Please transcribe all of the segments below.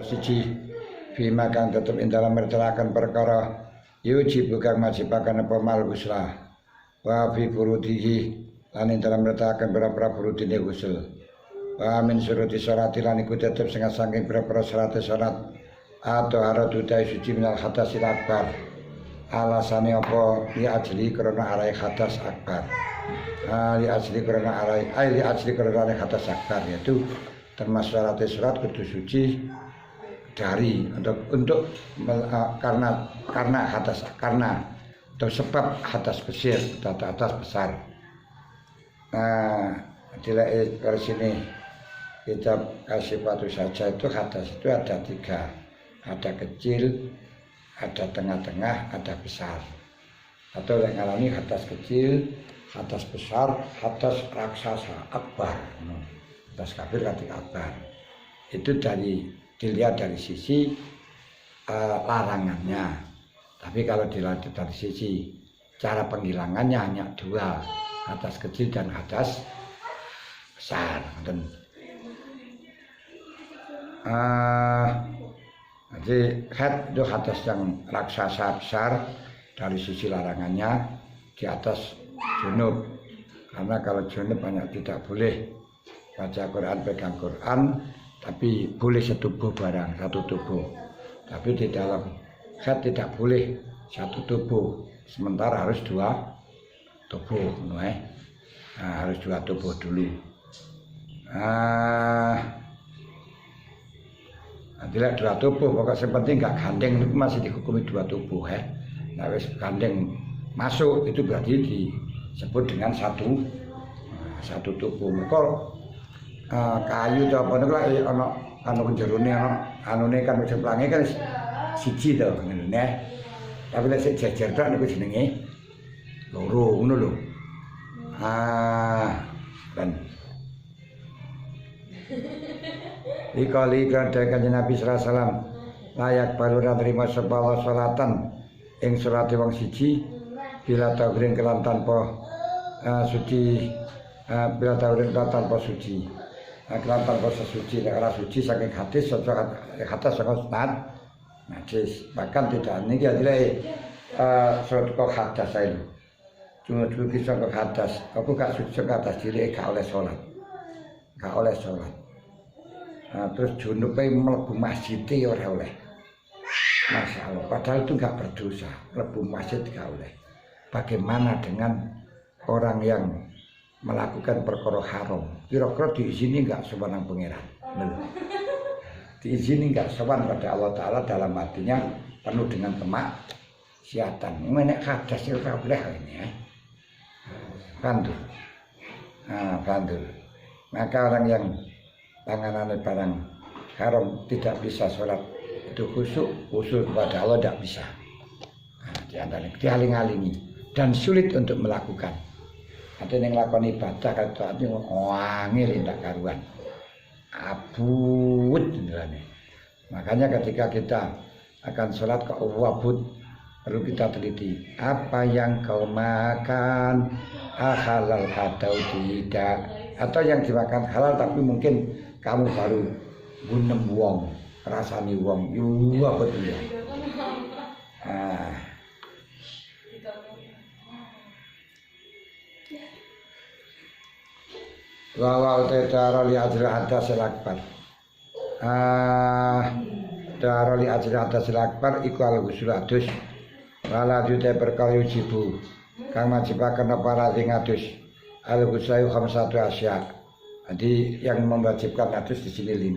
siji bima kang tetep ing dalam mertelaken perkara yuji kang majibaken apa mal guslah wa fi furudihi lan ing dalam mertelaken pira-pira furudine gusul wa min syuruti sholati lan iku tetep saking pira-pira syarat atau haratu ta suci minal hadasil akbar alasane apa li ajli karena arai hadas akbar li ajli karena arai hadas akbar yaitu termasuk syarat kudu suci dari untuk karena hadas atau sebab hadas besar atau hadas besar. Nah, dari sini kita kasih batu saja itu hadas itu ada 3. Ada kecil, ada tengah-tengah, ada besar. Atau yang ngalami hadas kecil, hadas besar, hadas raksasa akbar. Hadas kafir ketika akbar. Itu dilihat dari sisi larangannya. Tapi kalau dilihat dari sisi cara penghilangannya hanya 2, hadas kecil dan hadas besar. Dan jadi itu hadas yang raksasa besar dari sisi larangannya di atas junub. Karena kalau junub banyak tidak boleh baca Quran, pegang Quran, tapi boleh setubuh barang, satu tubuh. Tapi di dalam haid tidak boleh satu tubuh, sementara harus 2 tubuh. Harus 2 tubuh dulu. Tidak 2 tubuh, pokoknya yang penting nggak gandeng itu masih dihukumi 2 tubuh. Nah, wis gandeng masuk itu berarti disebut dengan satu tubuh. Mekor kayu atau apa niku lek ana jerone anune kan wis plange kan siji to ngene. Tapi lek sik jejer tok niku jenenge loro ngono lho. Dan Dikali kada kanjeng Nabi sallallahu alaihi wasallam layak baru nerima sepala salatan ing salate wong siji bila tawrin kelan tanpa suci bila tawrin tanpa suci kelan tanpa sesuci nek suci saking hadis kata sangat sunat najis bahkan tidak niki adalah surat kok hadas saya cuma kisah kok hadas aku gak suci ke atas diri gak oleh sholat. Terus junubnya melebu masjid ora oleh. Masya Allah, padahal itu nggak berdosa, melebu masjid nggak oleh. Bagaimana dengan orang yang melakukan perkara haram? Kira-kira diizini nggak sowan nang pangeran? Diizini nggak sowan pada Allah Taala dalam artinya penuh dengan kemaksiatan. Menek hadas ora boleh ini ya. Bantul. Bantul. Maka orang yang panganannya barang haram tidak bisa sholat itu khusyuk kepada Allah tidak bisa. Dialing-alingi dan sulit untuk melakukan. Ada yang melakukan ibadah kata itu wangil tidak karuan, abut nih. Makanya ketika kita akan sholat ke wabut perlu kita teliti apa yang kau makan halal atau tidak, atau yang dimakan halal tapi mungkin kamu baru gunem wong, rasani wong, apa dia? Wa ta'ala li ajri hadasil akbar. Ta'ala li ajri hadasil akbar iku al-husul adus. Wala jute perkara ujibu. Kang majibaken para sing adus. Al-husayu khamsatu asya. Jadi yang mewajibkan hadis di sini 5,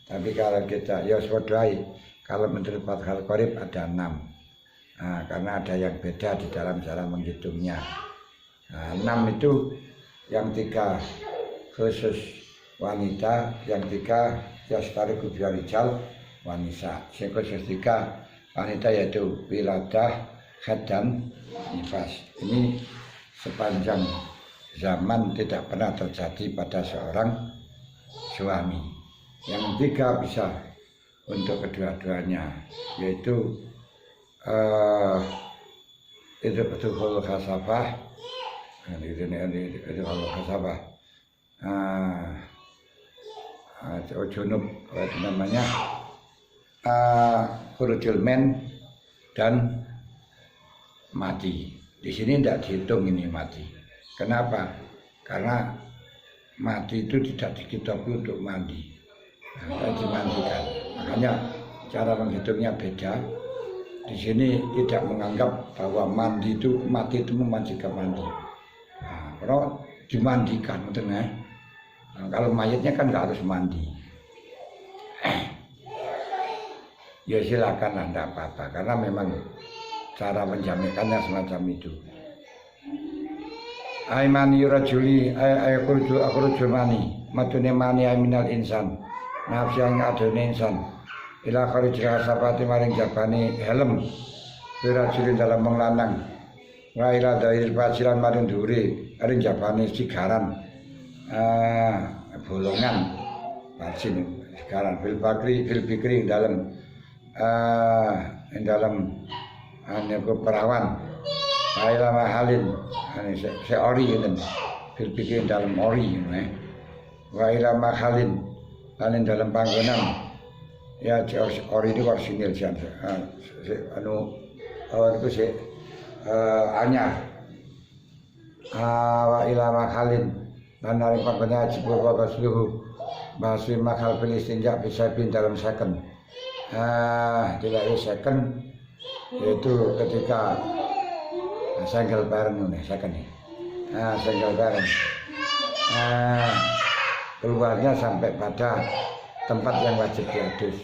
tapi kalau kita ya swadai kalau menurut Fathul Qorib ada 6. Karena ada yang beda di dalam cara menghitungnya. 6 itu yang 3 khusus wanita, yang 3 yastariku biarijal wanisa. Yang khusus 3 wanita yaitu wiladah, haid dan nifas. Ini sepanjang zaman tidak pernah terjadi pada seorang suami. Yang 3 bisa untuk kedua-duanya, yaitu itu betul khasabah, itu khasabah, junub itu namanya khurujul men dan mati. Di sini tidak dihitung ini mati. Kenapa? Karena mati itu tidak dikitapi untuk mandi. Nah, dimandikan. Makanya cara menghitungnya beda. Di sini tidak menganggap bahwa mandi itu mati itu memandikan mandi. Nah, kalau dimandikan, betul ya? Nah, kalau mayatnya kan nggak harus mandi. Ya silakan Anda apa-apa karena memang cara menjamikannya semacam itu. Aimani rajuli akhruju mani matune mani minal insan nafsi yang adone insan ila kharijah sapati maring jabane helm wirajuli dalam menglanang wa ila dail pasiran maring duri maring jabane sigaran bolongan pasin sigaran fil bikri dalam perawan ila mahalin seori gitu berpikir dalam ori wa ila mahalin lain dalam panggonan ya ori itu orsinil itu si anyar wa ila mahalin dan dari panggonan jibur wa seluruh bahasa makal Filistin bisa bin dalam second tidak second yaitu ketika single parent second nih. Single parent. Keluarnya sampai pada tempat yang wajib diadus.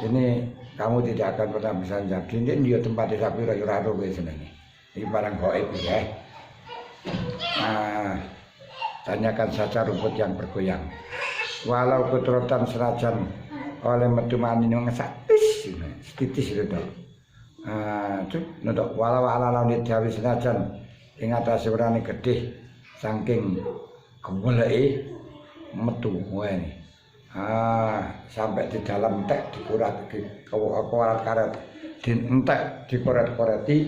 Ini kamu tidak akan pernah bisa jadi. Ini dia tempat di sapi rayu-rayu biasanya. Ini barang gaib ya. Tanyakan saja rumput yang bergoyang. Walau keturutan senajan oleh metu mani ngesak titis itu. Untuk walau ala lawan diawi senajan ing atase urane gedhe saking gemuleke metu wae. Sampai di dalam entek dikurat karet dientek dikoret-koreti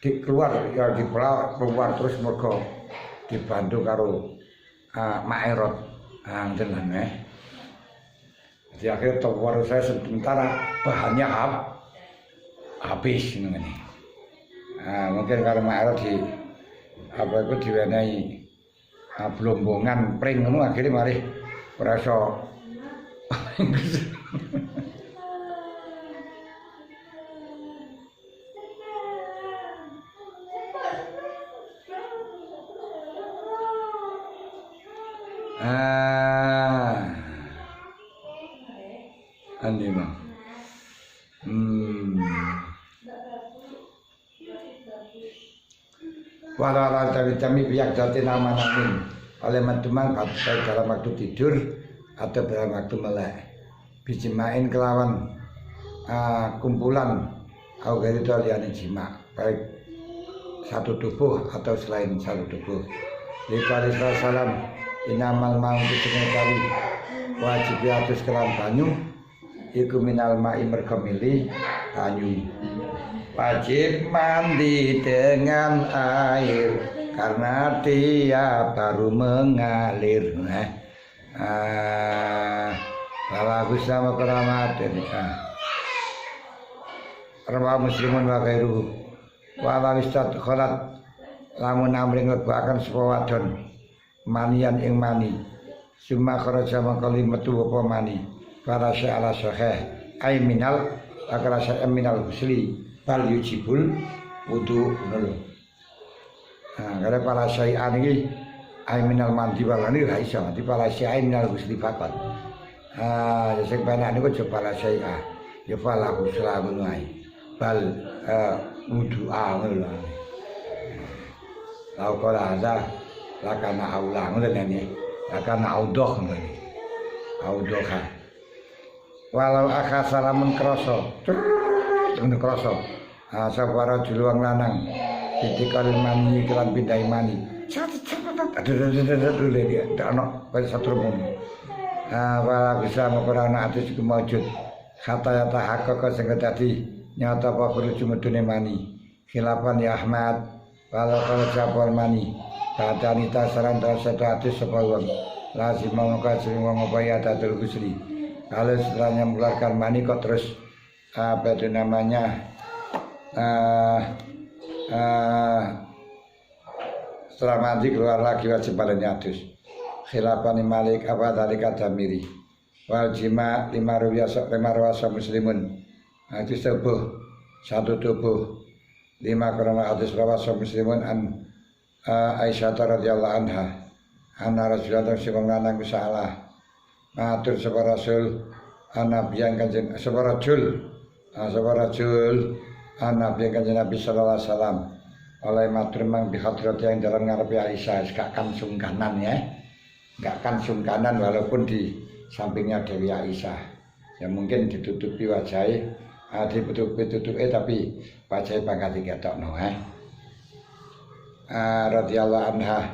dikeluar ya keluar terus mergo dibantu karo Maerot ngoten lah. Di akhir tawar saya sementara bahannya habis ini. Mungkin kalau Maerot di apa itu diwenehi blombongan pring ngono akhire mari rasa ane mah. Walau tami pihak jati nama namin oleh mantuman baik dalam waktu tidur atau dalam waktu melek bijimain kelawan kumpulan au gari liane jima baik satu tubuh atau selain satu tubuh. Likali salam inamal mau dicengkari wajib atus kelam banyu iku minal ma'i mergo milih banyu. Wajib mandi dengan air karena dia baru mengalir. Kalau sama keramat Rawa muslimun wa ghairuhu wa wistat kholat lamun amring lebakan sapa wadon manian ing mani summa kharaja mangkali metu apa mani para sya'ala sahih ai minal akala sya'am minal husli bal yujibul wudu ngono. Karena para syai'an iki ai minal mandi walani ra iso di para syai'an minal husli faqat. Ya sing penak niku aja para syai'ah ya fala husla ngono ae bal wudu ngono lho. Lau kala ada lakana aula ngono nene lakana audoh ngono. Audoh walau akha salamun kroso ngono kroso sabara juluang lanang ditikal mani kelan pindai mani aduh dia tak ono kaya satu umum wala bisa mengkorana atus iku maujud kata yata hakaka sing dadi nyata apa kudu medune mani khilafan ya Ahmad walau kalau japol mani badanita saran dosa atus sapa wong lazim mongko sing wong upaya datul gusri Kalau setelahnya mengeluarkan mani kok terus apa itu namanya setelah mandi keluar lagi wajib badannya adus. Khilafani Malik apa tadi kata miri. Wal jima 5 rawasa muslimun. Itu sebuah satu tubuh 5 karena adus rawasa muslimun an Aisyah radhiyallahu anha. Anna Rasulullah sallallahu alaihi wasallam matur sapa Rasul Nabi yang kanjeng sapa Rasul Nabi yang kanjeng Nabi sallallahu alaihi wasallam oleh matur mang bihadrat yang dalam ngarepe Aisyah gak kan sungkanan ya. Gak kan sungkanan walaupun di sampingnya Dewi Aisyah. Ya mungkin ditutupi wajahnya ditutupi tapi wajahnya pangkat diketokno radhiyallahu anha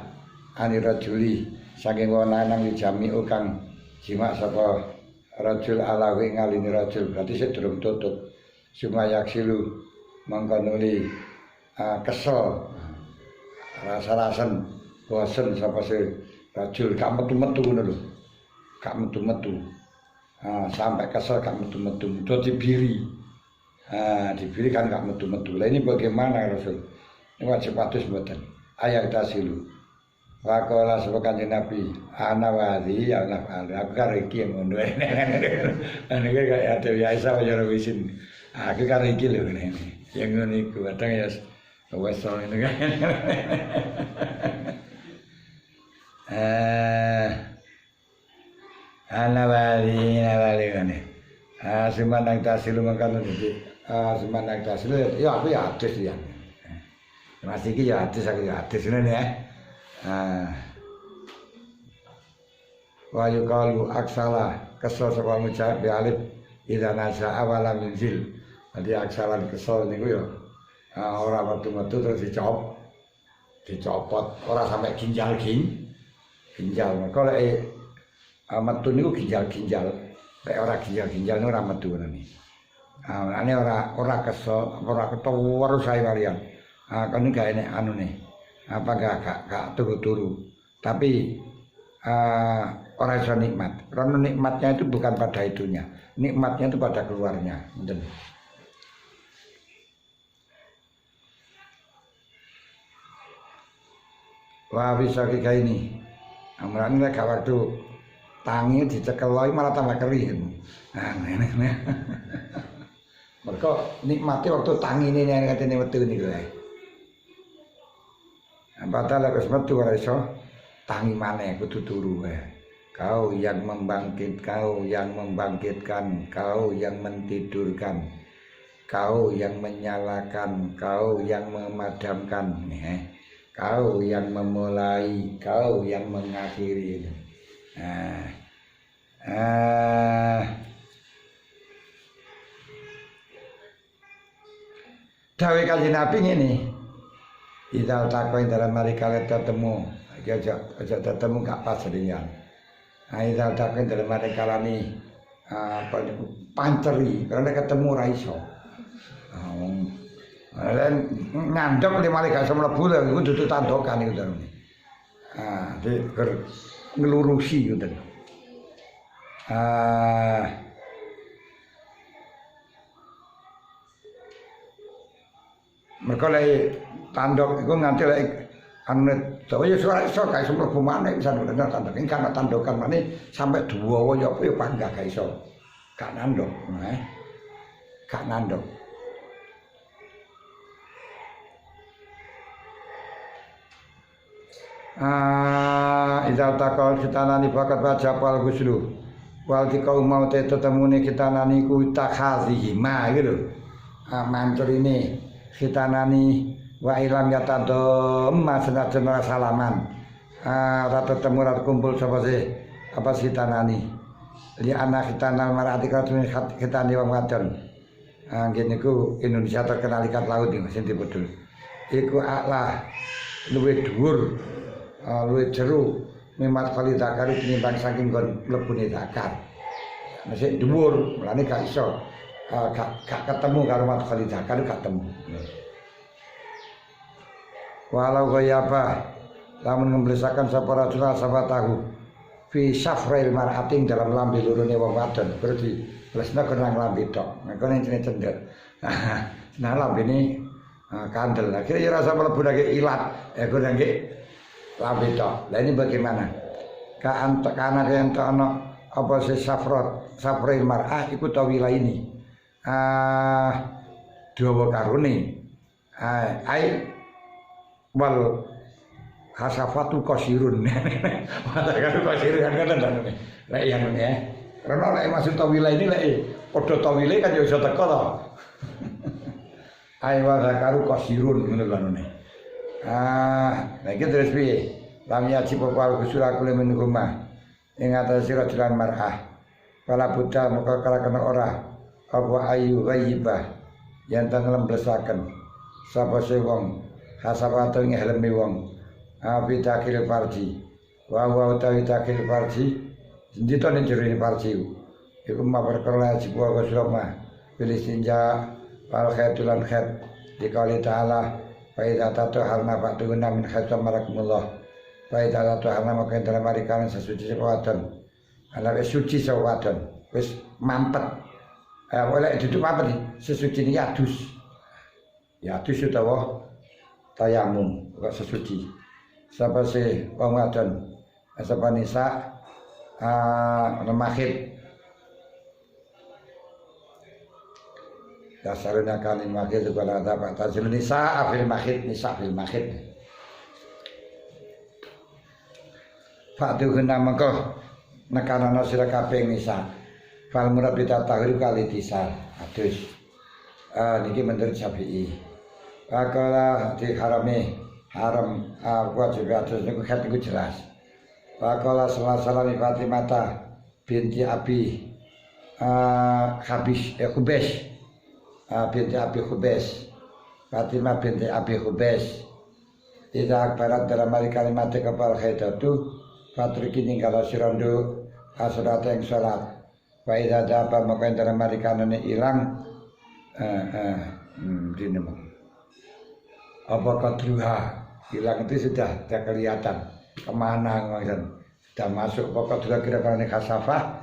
ani rajuli saking wong lanang dijamiu kang jima sapa rajul alawi ngalini rajul berarti sik durung tutup sumayak silu mangko nuli kesel rasa-rasen bosen sapa si rajul gak metu-metu ngono lho gak metu-metu sampai kesel gak metu-metu dibiri dibiri kan gak metu-metu lah ini bagaimana Rasul ini wajib adus mboten ayat tasilu Wakola sapa Kanjeng Nabi, ana wali ya nafal. Aku karo iki ngono. Ane kaya Dewi Aisyah ya wisin. Aku karo iki lho ngene. Ya ngono iku kadang ya wes ngene kan. Ana wali ngene. Sumanang tasilu mangkano iki. Sumanang tasilu ya aku ya adus ya. Mas iki ya adus aku ya adus ngene ya. Wa yuqalu aksala kesel saka ngucap bi alif idza nasa awala minzil. Jadi aksalan kesel niku ya ora metu-metu terus dicopot ora sampai ginjal. Mergo lek metu niku ginjal. Lek ora ginjal ora metu ngene. Ane ora kesel, ora ketemu terus ae walian. Kan gak enek anune. Apa gak turu-turu tapi orang iso nikmat karena nikmatnya itu bukan pada itunya nikmatnya itu pada keluarnya betul. Wah bisa kayak ini amran gak waktu tangi dicekel lagi malah tambah kering ini mereka nikmati waktu tangi ini yang katanya waktu ini padahal wis metu ora iso tangi maneh kudu turu Kau yang membangkitkan, kau yang mentidurkan, kau yang menyalakan, kau yang memadamkan, kau yang memulai, kau yang mengakhiri. Dawuh Kanjeng Nabi ngene. Idal takoi dalam hari kalian ketemu, aja ketemu gak pas jadinya. Idal takoi dalam hari kalian panceri, karena ketemu raiso. Dan ngandok di mari gak semula bulan, itu tutup tandokan itu dalam ini. Jadi ngelurusi gitu. Mereka lagi tandok itu nganti lagi anet tapi ya suara iso kayak semua mana bisa dengar tandok ini karena tandokan mana sampai dua wajah ya bangga kayak iso gak nandok gak nandok idza taqal kitanani bakat baca pal guslu wal dikau mau tetemune kitanani ku takhazihi ma gitu mancur ini khitanani wa ilam yatadom senajan ora salaman rata temu rata kumpul sapa sih apa khitanani li anak khitanal marati katune khitani wong wadon ngene iku Indonesia terkenal ikat laut iki sing dipedul iku aklah luwih dhuwur luwih jero mimat kali zakari tinimbang saking kon mlebune zakar masih dhuwur mulane gak iso gak ketemu karo mat kali zakar gak ketemu. Walau kaya apa lamun ngemblesakan sapa rasul sapa tahu fi safrail mar'ating dalam lambe lorone wong wadon berarti lesna kena lambe tok ngene jenenge cendel nah lambene kandel akhirnya ya rasa mlebu nang ilat kena nggih lambe tok lah ini bagaimana kana yen ana apa se safrail mar'ah iku tawila ini dawa karone ai wal hasafatu qasirun. Matakan qasirun kan ngoten to. Lek yang ngene ya. Karena lek maksud tawila ini lek padha tawile kan ya iso teko to. Ai wa zakaru qasirun ngono kanune. Lha iki terus piye? Lam yaji pokok kusura kule min rumah. Ing atase rajulan mar'ah. Kala buta maka kala kena ora apa ayu ghaibah yen tanglem blesaken. Sapa sing wong hasabatu ing helme wong api takil parji wa utawi takil parji ndito ning jero parji iku perkara jiwa Rasulullah pilih sinja wal khairulan khair dikali taala fa idza tatahharna fa'tuna min khatam marakumullah fa idza tatahharna maka dalam marikan sesuci wadon ala suci sawadon wis mampet oleh duduk apa nih sesuci ini yadus utawa tayamum kok sesuci sapa se wong wadon sapa nisa mahid dasarnya kan mahid kepada ada tazil nisa fil mahid Fatu guna mengko nekanana sira kabeh nisa fal murad bitatahir kali tisal adus niki menurut Syafi'i akala di haram wajib atus niku khat niku jelas. Faqala sallallahu Fatimah binti Abi Khubais binti Abi Khubais Fatimah binti Abi Khubais tidak barat dalam kalimat kepal khaidatu fatriki ninggal sirandu asrat yang salat wa idza daba maka dalam kanane ilang dinemu apa kadruha hilang itu sudah kelihatan kemana ngomong sudah masuk pokok sudah kira-kira ini khasafah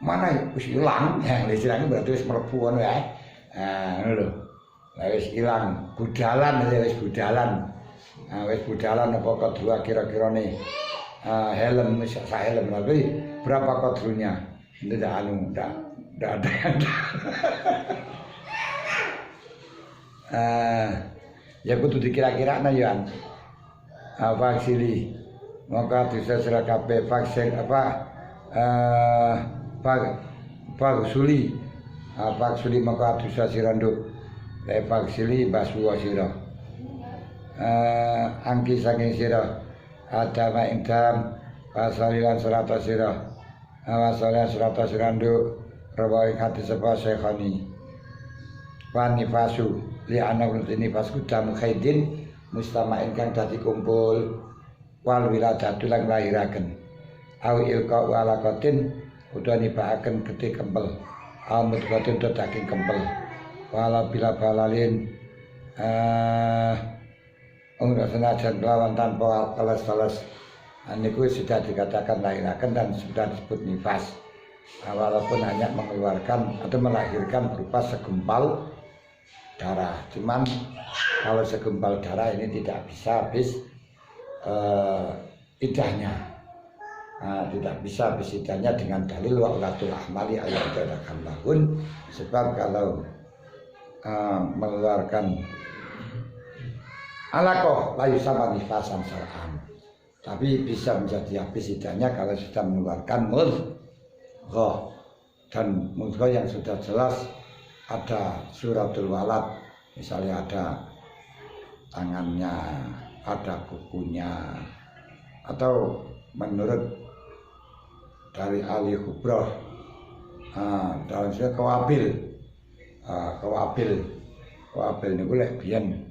mana wis hilang yang istilahnya berarti wis mlebu ngono ya ngono lho wis hilang budalan wis budalan apa kadruha kira-kira nih helm wis sak helm lagi berapa kadrunya tidak ada ya kudu dikira-kira na yan vaksili maka bisa sira kabeh vaksin vaksuli maka bisa sira nduk vaksili basuwa sira angki saking sira adama ing dam pasalilan serata sira awasalilan serata sira nduk rawa ing hati sapa sekhani wanifasu li anak ini pas kudam khaidin mustama'in kang dadi kumpul wal wiladatu lan lahiraken au ilqa walaqatin utawa nibaaken getih kempel au mutqatin to daging kempel wala bila balalin senajan kelawan tanpa alas-alas niku sudah dikatakan lahiraken dan sudah disebut nifas walaupun hanya mengeluarkan atau melahirkan berupa segempal darah, cuman kalau segumpal darah ini tidak bisa habis idahnya, tidak bisa habis idahnya dengan dalil wa'ulatul ahmali ayat dadakan lahun, sebab kalau mengeluarkan alakoh layu sama nifasan syar'an, tapi bisa menjadi habis idahnya kalau sudah mengeluarkan mudghah, dan mudghah yang sudah jelas ada suratul walad, misalnya ada tangannya, ada kukunya, atau menurut dari ahli kubroh dalam istilah kawabil ini boleh biyen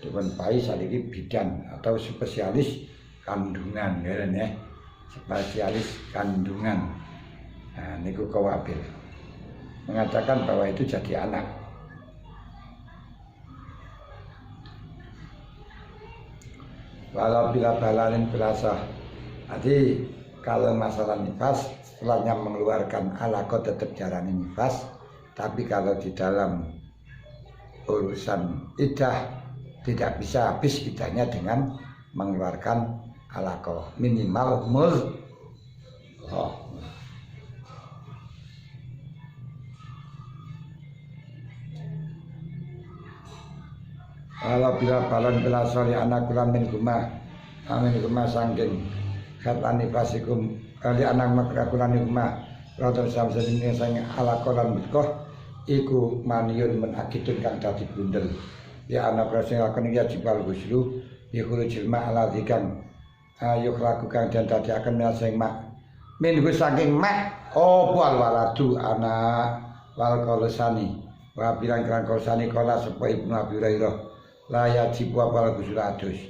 dipun pai saliki bidan atau spesialis kandungan ya, spesialis kandungan. Niku kawabil mengatakan bahwa itu jadi anak. Walau bila balalin berasa Jadi kalau masalah nifas setelahnya mengeluarkan alaqah tetap jarane nifas, tapi kalau di dalam urusan iddah tidak bisa habis iddahnya dengan mengeluarkan alaqah minimal Kalau bila balon bila soli anak kulan min guma sangking katan nifasikum kali anak makra kulan guma rata samsa ini sang ala kolan bidkoh iku maniun menakitun kang dadi bundel ya anak prasing lakon ya jibal guslu yukuru jilma ala dikang ayuk laku kang dan tadi akan menyelesaikan mak min saking mak wal waladu anak wal kolosani wa bilang kerang kolosani kola sepo ibnu Abi Hurairah layak jibu apal gusul adus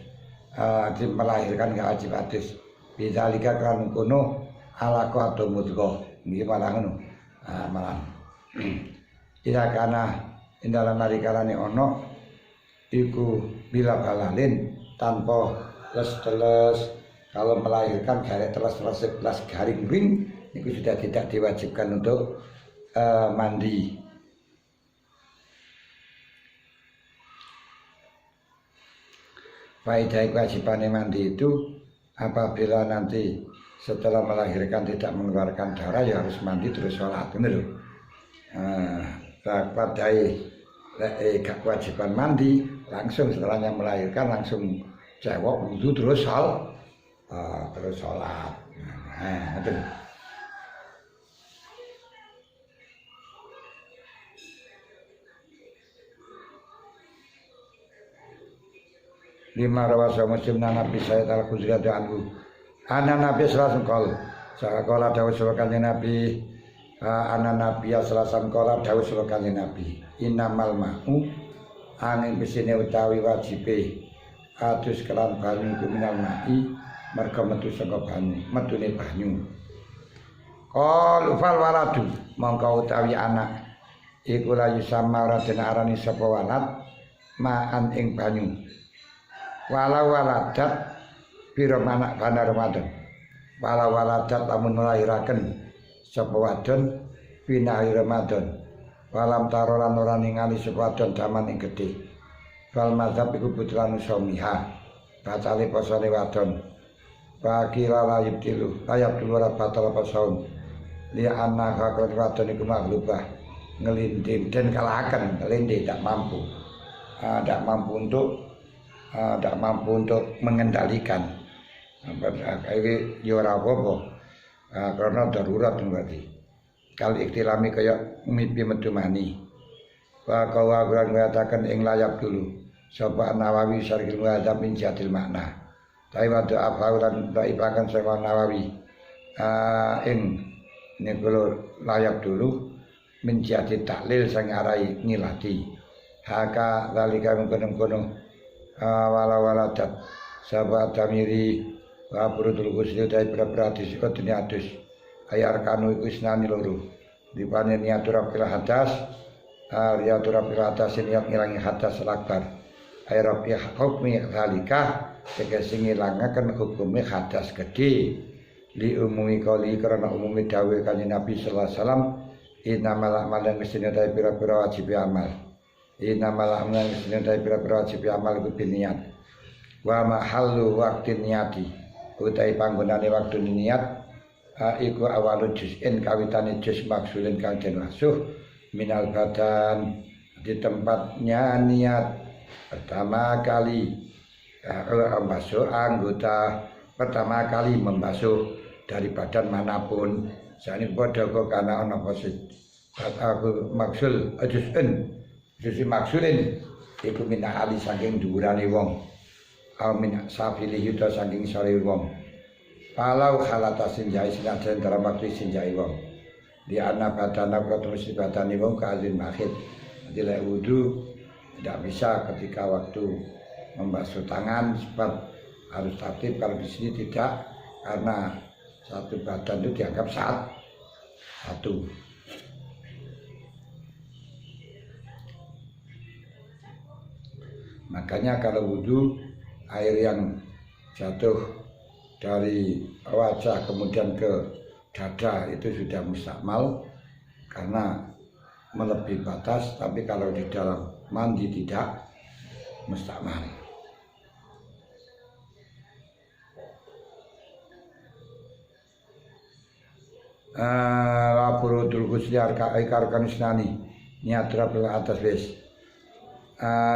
melahirkan gak wajib adus bidzalika kan kono alaqah atau mudghah nggih malah ngono malah ila kana dalam narikalane ono iku bila balalin tanpa teles kalau melahirkan garis teles garing ring itu sudah tidak diwajibkan untuk mandi. Faedah kewajiban mandi itu apabila nanti setelah melahirkan tidak mengeluarkan darah ya harus mandi terus sholat, bener loh. Padahal gak kewajiban mandi langsung setelahnya melahirkan langsung cewek wudhu terus sholat. Betul. Lima rawasa muslim Nabi Sayyid al-Khudri anhu ana Nabi sallallahu alaihi wasallam kala dawuh sira kanjeng Nabi ana Nabi sallallahu alaihi dawuh sira kanjeng Nabi innamal ma'u angin besine utawi wajibe adus kelan banyu kuminal ma'i merga metu saka banyu metune banyu qal fal waladu mongko utawi anak iku la yusamma raden arani sapa walad ma'an ing banyu walau waladat pira anak bana Ramadan walau waladat lamun melahiraken sapa wadon pinahi Ramadan walam tarolan ora ningali sapa wadon daman ing gedhe wal mazhab iku putrane somiha bacale posone wadon bakira layib tilu layab dulu ora batal apa saum li anna hakon wadon iku maghlubah ngelintin dan kalahaken ngelinde tidak mampu untuk mengendalikan ini ora apa-apa karena darurat berarti kali iktilami kaya mimpi metu mani wa kawa mengatakan ing layap dulu sapa Nawawi syarhil muhadzab min jatil makna tapi waktu afaulan daibakan sapa Nawawi ing niku layap dulu min jatil taklil sang arai ngilati haka dalika mengkono wala-waladat sahabat tamiri wa burudul ghusli dai berarti sikot niatus ayar kanu iku isnani loro dipane niatur fil hadas riatur fil hadas niat ngilangi hadas lakbar ayar fi hukmi zalika tegese ngilangaken hukume hadas gede li umumi kali karena umumi dawuh kanjeng Nabi sallallahu alaihi wasallam innamal a'malu mestine dai pira-pira wajib amal innamal a'malu mestine dai pira-pira wajib amal iku niat wa mahallu waqtin niati utai panggonane waktu niat iku awalul juz'in kawitane juz maksulin kang den wasuh minal badan di tempatnya niat pertama kali membasuh anggota pertama kali membasuh dari badan manapun sane padha kok kana ana posisi aku maksul juz'in maksulin iku min ali saking dhuwurane wong amin safili yuta saking sore wong kalau halata sinjai sinajan dalam waktu sinjai wong di anak badana terus badani wong kazin makhid jadi wudu tidak bisa ketika waktu membasuh tangan sebab harus tertib kalau di sini tidak karena satu badan itu dianggap satu. Makanya kalau wudu air yang jatuh dari wajah kemudian ke dada itu sudah mustakmal karena melebihi batas, tapi kalau di dalam mandi tidak mustakmal. Laburutul ghusli arkan isnani niatra bil atas wis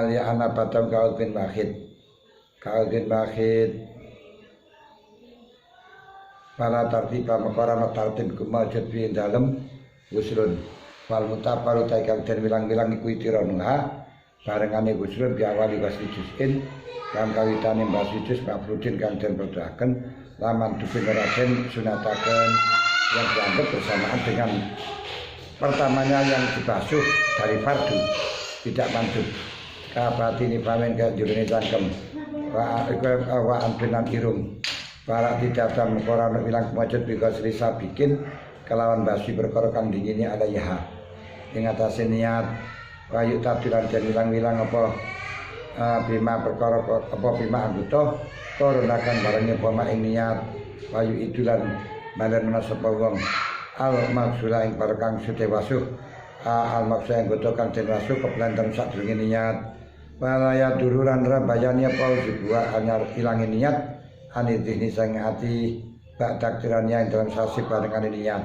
li ana batam kaul bin bahid para tartiba makarana tartib kumajud fi dalem guslun wal mutabaru taikal den wilang-wilang iku itironha barengane guslun biawali wasjusin kang kawitane mbasujus mabrudin kang den berdoaken laman dupin raden sunataken yang dianggap bersamaan dengan pertamanya yang dibasuh dari fardu tidak mandub kabati ini pamen ke jurune cangkem wa antunan irung para tidak dan mengkorana bilang kemajud bika selisa bikin kelawan basi berkara kang dingini ada yaha ing atase niat wa yuk tabdilan dan wilang-wilang apa bima perkara apa bima anggota koronakan barangnya poma ing niat wa yuk idulan badan menasapa wong al maksula ing para kang sude wasuh al maksula ing goto kang den wasuh keplantan sadurunge niat walaya dururan rabayani apa sebuah anyar ilangi niat anitihni sang ati bak takdirannya yang dalam sasi barengan niat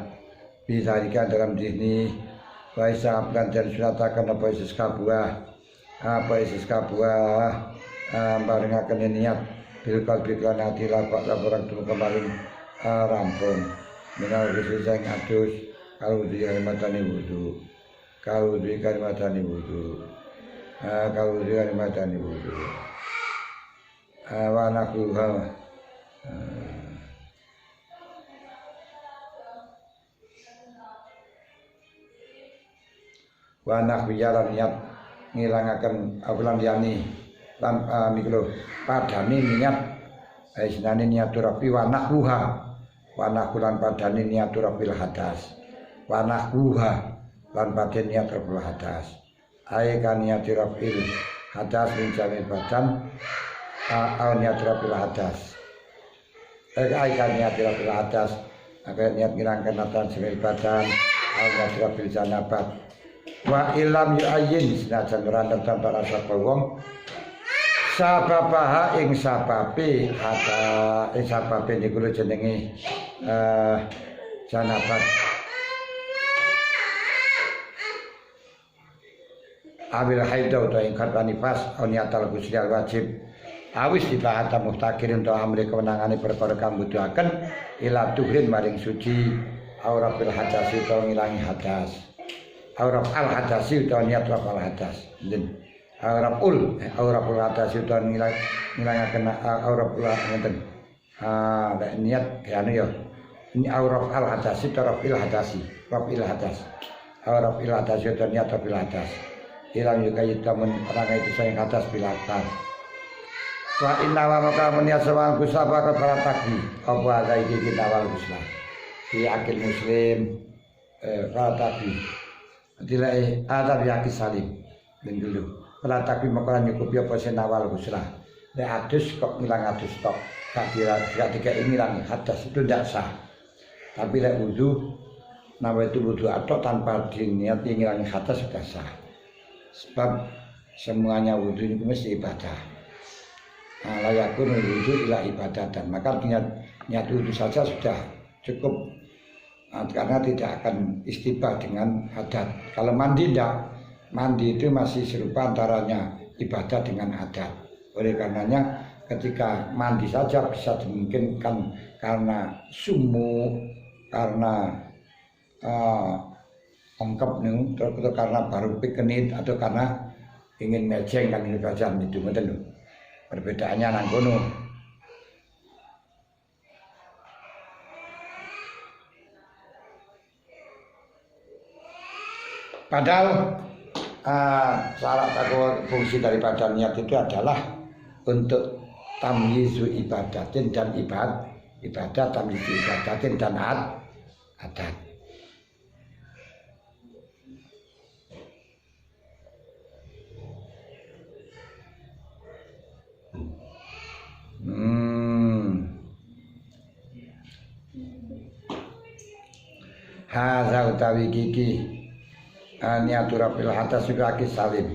bisa dikatakan dalam dihni waisa dan sunatakan apa isis kabuah barengaken niat bilkal biklan ati lapak laporan temu kemarin rampung minal rizki sang adus kalau di kalimatani wudu kalau di kalimatani wudu wanakuha wanakuyalan niat ngilangaken abulan yani lan mikro padani niat isnani niaturafi wanakuha wanakulan padani niaturabil hadas wanakuha lan padani niaturabil hadas ai kan niaturabil hadas mencari badan au niaturabil hadas ai kan niaturabil hadas agar niat ngilangkan atan sebagai badan au niaturabil janabat wa ilam yu'ayyin sinajan random tanpa rasa wong sababaha ing sababe kata ing sababe niku jenenge janabat awil haidau utawa ing kata nifas niatal ghusli wajib awis dibahata muhtakirin untuk amri kewenangane perkara kang butuhaken ila tuhrin maring suci aura bil hadasi utawa ngilangi hadas aura al hadasi utawa niat al hadas den aurapul hadasi utawa ngilangaken aurapul ngoten niat anu ya ini aurap al hadasi utawa rafil hadasi aurapil hadasi utawa niat rafil hadas ilang juga yitamun orang itu sayang atas bilatar wa inna wa maka meniat sawang kusaba kepada takbi apa ada iki kita wal kusla di akil muslim para takbi tilai adab yakis salim dan dulu para takbi maka nyukupi apa senawal kusla nek adus kok ngilang adus tok gak dikei ngilang hadas itu tidak sah tapi lek wudu nama itu wudu atau tanpa diniat ngilangi hadas sudah sah sebab semuanya wudu itu mesti ibadah. Layakun wudu ila ibadah dan maka niat wudu saja sudah cukup karena tidak akan istibah dengan adat. Kalau mandi tidak, mandi itu masih serupa antaranya ibadah dengan adat. Oleh karenanya ketika mandi saja bisa dimungkinkan karena sumu, karena ongkep nih, terus karena baru pikenit atau karena ingin mejeng kan ini belajar itu betul loh. Perbedaannya nang kono. Padahal syarat atau fungsi daripada niat itu adalah untuk tamyizu ibadatin dan ibadah tamyizu ibadatin dan adat. utawi kiki niatura pil hadas juga aki salim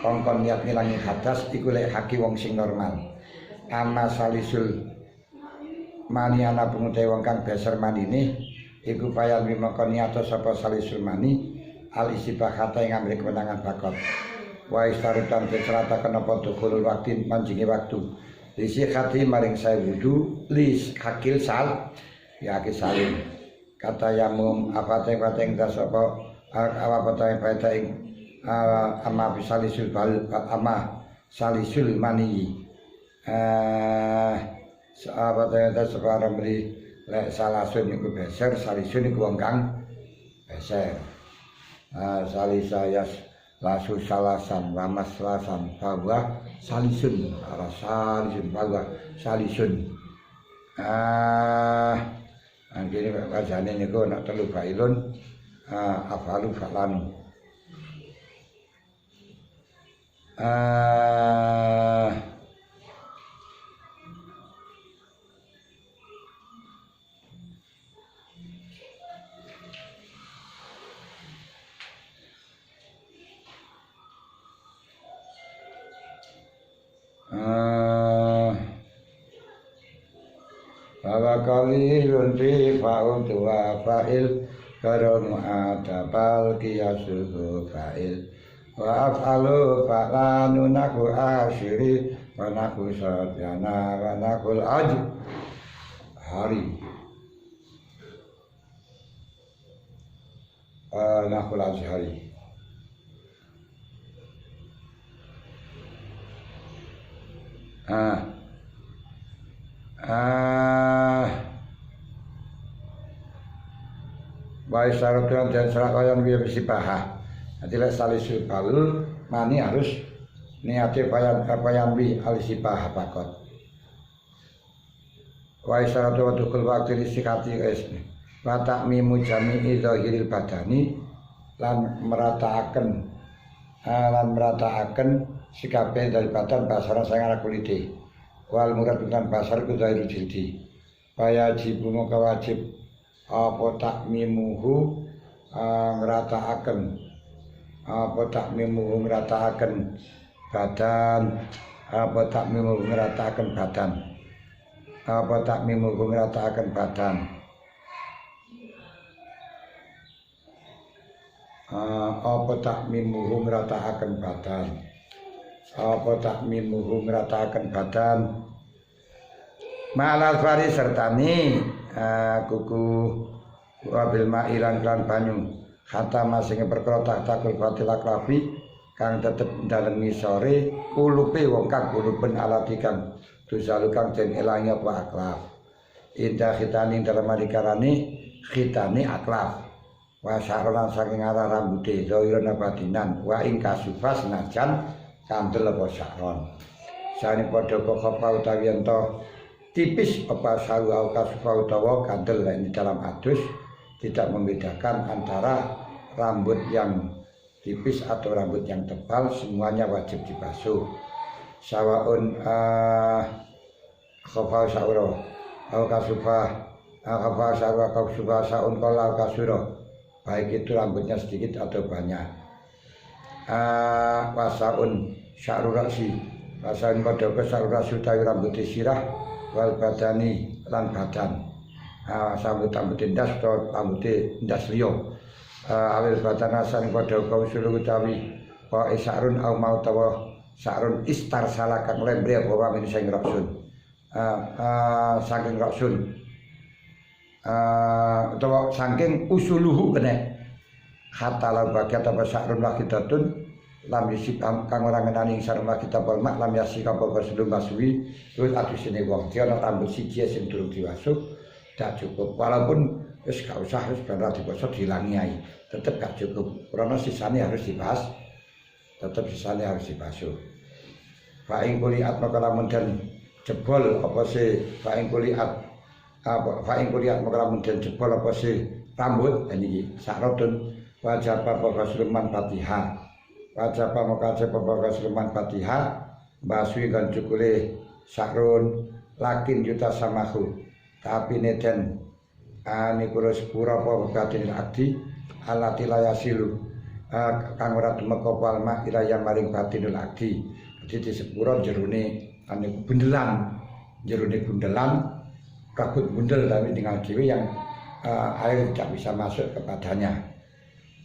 kongkon niat ngilangi hadas iku lek haki wong sing normal ama salisul mani ana pengute wong kang beser manine iku payal mimangka niato sapa salisul mani al istibahata ing amrih kemenangan bakot wa istarutan kecerataken apa dukhul waktin panjinge waktu lisi khati maring saya wudu lis hakil sal ya aki salim kata yamum apa teng das apa apa ing ama salisul bal ama salisul mani apa das sebarang beri lek salasun niku beser salisun niku wong kang beser salisayas lasu salasan lamas salasan bahwa salisun salisun bahwa salisun Angkene bacane niku ana telu failun afalu falanu. Bahwa kalilun fi fa'ul tuwa fa'il karonu adabal qiyasuhu fa'il wa af'alu fa'lanu naku asyiri wa naku sadyana wa nakul ajib hari nakul azhari baik syaratnya dan syarat yang biar bersibahah. Nanti lek salisul balul mani harus niatnya payan bi alisibahah pakot. Baik syaratnya waktu waktu disikati esni. Watak mimu jami'i zahiril badani lan merataaken sikape dari badan basaran sang arah kulite. Wal murad dengan basar ku zahirul jildi. Wajib muka wajib apa takmimuhu ngrataaken badan apa takmimuhu ngrataaken badan malal fari sertani kuku wabil ma'ilan klan banyu kata masing perkara takul batil aklafi kang tetep dalem ngisore kulupe wong kang kulupen alatikan dosa kang den elangi apa aklaf indah khitani dalam adikarane khitani aklaf wa syarolan saking arah rambute zahiran abadinan wa ing kasufas najan kandel apa syaron sane padha kok utawi ento tipis apa sawu au kasufa utawa kandel di dalam adus tidak membedakan antara rambut yang tipis atau rambut yang tebal, semuanya wajib dibasuh. Sawaun khafa sauro au kasufa khafa sawa kasufa saun qala kasuro baik itu rambutnya sedikit atau banyak. Wasaun syarurasi wasaun pada kesarurasi utawi rambut sirah wal badani lan badan sambut das atau rambut das liyo awil badan asan pada kausul utawi wa isarun au mau tawa sarun istar salah kang lembre apa min sing raksun saking raksun utawa saking usuluhu kene hatta lan bagiat apa sarun wakidatun lam yusib kang ora ngenani sareng kita mak lam yasik apa sebelum masui terus atusine wong dia ana rambut siji sing durung diwasuh tak cukup walaupun wis gak usah wis ben ra dibasuh dilangi ae tetep gak cukup karena sisane harus dibahas tetep sisane harus dibasuh fa ing kuliat maka lamun den jebol apa sih fa ing kuliat maka lamun den jebol apa sih rambut niki sakrodun wajib apa Rasulman Fatihah wajah pamakaja pembagas leman Fatihah baswi kan cukule sakrun lakin juta samahu tapi neten ani kurus pura apa batin akti alati layasilu kang ora tumeka palma ilaya maring batinul akdi. Dadi sepura jerone ane bundelan kabut bundel tapi tinggal dewi yang air tidak bisa masuk kepadanya.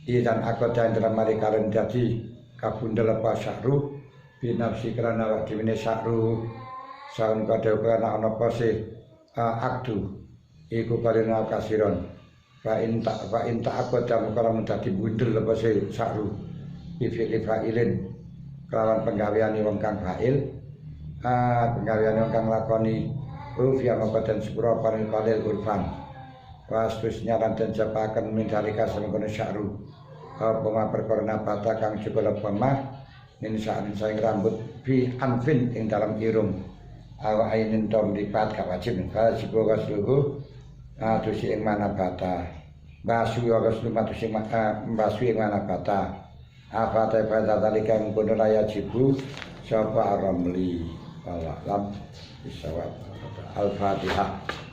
Dan aku dan dalam mari karen jadi kabundel apa sakru binafsi kerana waktu ini sakru saun kadeu kerana ana pose akdu iku karena kasiron fa inta aku dan kalau dadi bundel apa se sakru bi fa'ilin kelawan penggaweane wong kang fa'il penggaweane wong kang lakoni rufia makaten sepura paring kalil urfan wastusnya lan japaken mencari kasem kono sakru apa perkara bata kang cukup lemah min sa'in saing rambut fi anfin ing dalam irung awa ainin tom lipat gak wajib wajib wasluhu atusi ing mana bata basu waslu matusi basu ing mana bata afata pada dalika mungkun raya jibu sapa aramli Allah lam bisawab al-fatihah.